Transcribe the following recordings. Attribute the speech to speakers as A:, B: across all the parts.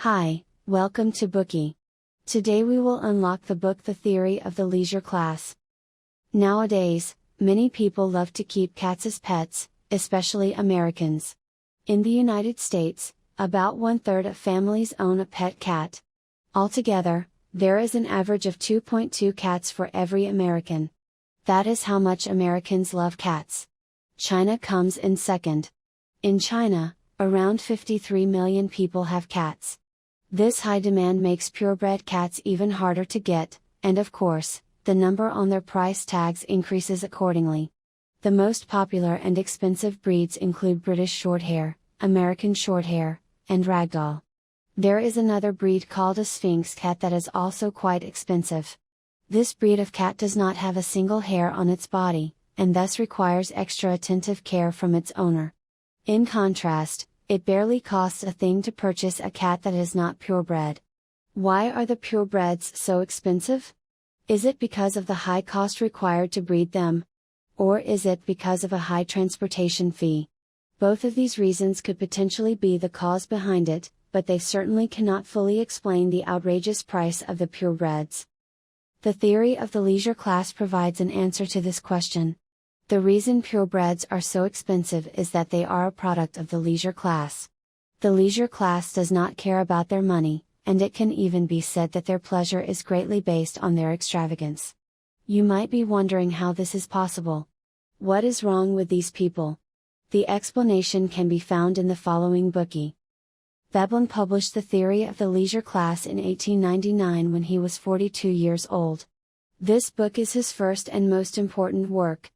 A: Hi, welcome to Bookie. Today we will unlock the book The Theory of the Leisure Class. Nowadays, many people love to keep cats as pets, especially Americans. In the United States, about 1/3 of families own a pet cat. Altogether, there is an average of 2.2 cats for every American. That is how much Americans love cats. China comes in second. In China, around 53 million people have cats. This high demand makes purebred cats even harder to get, and of course, the number on their price tags increases accordingly. The most popular and expensive breeds include British Shorthair, American Shorthair, and Ragdoll. There is another breed called a Sphinx cat that is also quite expensive. This breed of cat does not have a single hair on its body, and thus requires extra attentive care from its owner. In contrast, it barely costs a thing to purchase a cat that is not purebred. Why are the purebreds so expensive? Is it because of the high cost required to breed them? Or is it because of a high transportation fee? Both of these reasons could potentially be the cause behind it, but they certainly cannot fully explain the outrageous price of the purebreds. The theory of the leisure class provides an answer to this question. The reason purebreds are so expensive is that they are a product of the leisure class. The leisure class does not care about their money, and it can even be said that their pleasure is greatly based on their extravagance. You might be wondering how this is possible. What is wrong with these people? The explanation can be found in the following Bookie. B.Veblen published The Theory of the Leisure Class in 1899 when he was 42 years old. This book is his first and most important work.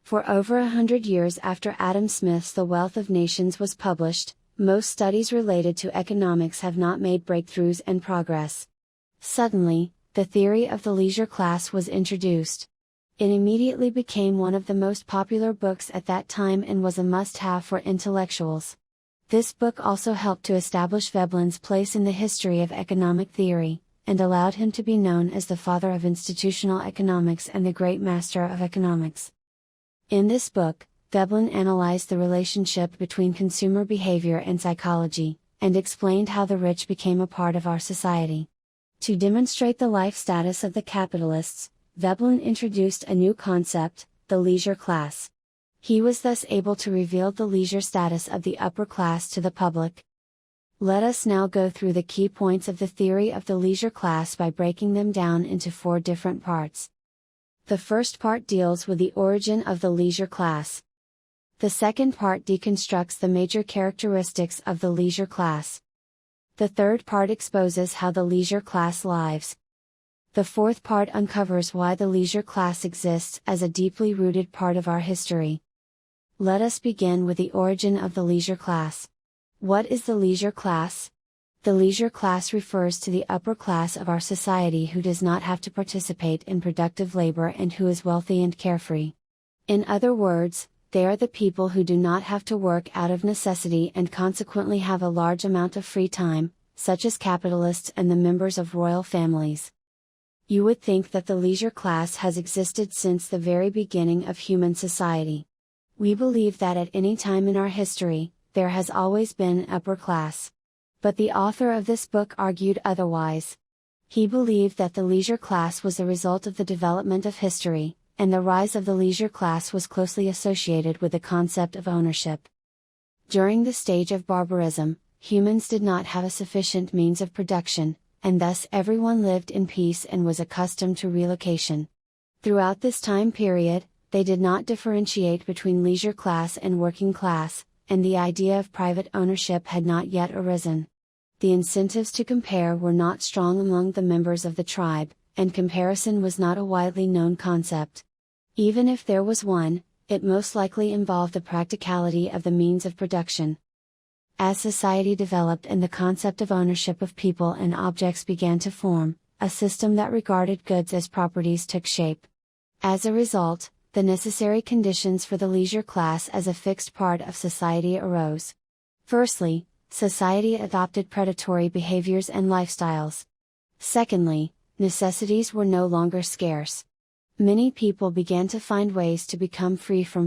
A: For over 100 years after Adam Smith's The Wealth of Nations was published, most studies related to economics have not made breakthroughs and progress. Suddenly, the theory of the leisure class was introduced. It immediately became one of the most popular books at that time and was a must-have for intellectuals. This book also helped to establish Veblen's place in the history of economic theory, and allowed him to be known as the father of institutional economics and the great master of economics. In this book, Veblen analyzed the relationship between consumer behavior and psychology, and explained how the rich became a part of our society. To demonstrate the life status of the capitalists, Veblen introduced a new concept, the leisure class. He was thus able to reveal the leisure status of the upper class to the public. Let us now go through the key points of the theory of the leisure class by breaking them down into 4 different parts. The first part deals with the origin of the leisure class. The second part deconstructs the major characteristics of the leisure class. The third part exposes how the leisure class lives. The fourth part uncovers why the leisure class exists as a deeply rooted part of our history. Let us begin with the origin of the leisure class. What is the leisure class? The leisure class refers to the upper class of our society who does not have to participate in productive labor and who is wealthy and carefree. In other words, they are the people who do not have to work out of necessity and consequently have a large amount of free time, such as capitalists and the members of royal families. You would think that the leisure class has existed since the very beginning of human society. We believe that at any time in our history, there has always been an upper class. But the author of this book argued otherwise. He believed that the leisure class was a result of the development of history, and the rise of the leisure class was closely associated with the concept of ownership. During the stage of barbarism, humans did not have a sufficient means of production, and thus everyone lived in peace and was accustomed to relocation. Throughout this time period, they did not differentiate between leisure class and working class, and the idea of private ownership had not yet arisen. The incentives to compare were not strong among the members of the tribe, and comparison was not a widely known concept. Even if there was one, it most likely involved the practicality of the means of production. As society developed and the concept of ownership of people and objects began to form, a system that regarded goods as properties took shape. As a result, the necessary conditions for the leisure class as a fixed part of society arose. Firstly, society adopted predatory behaviors and lifestyles. Secondly, necessities were no longer scarce. Many people began to find ways to become free from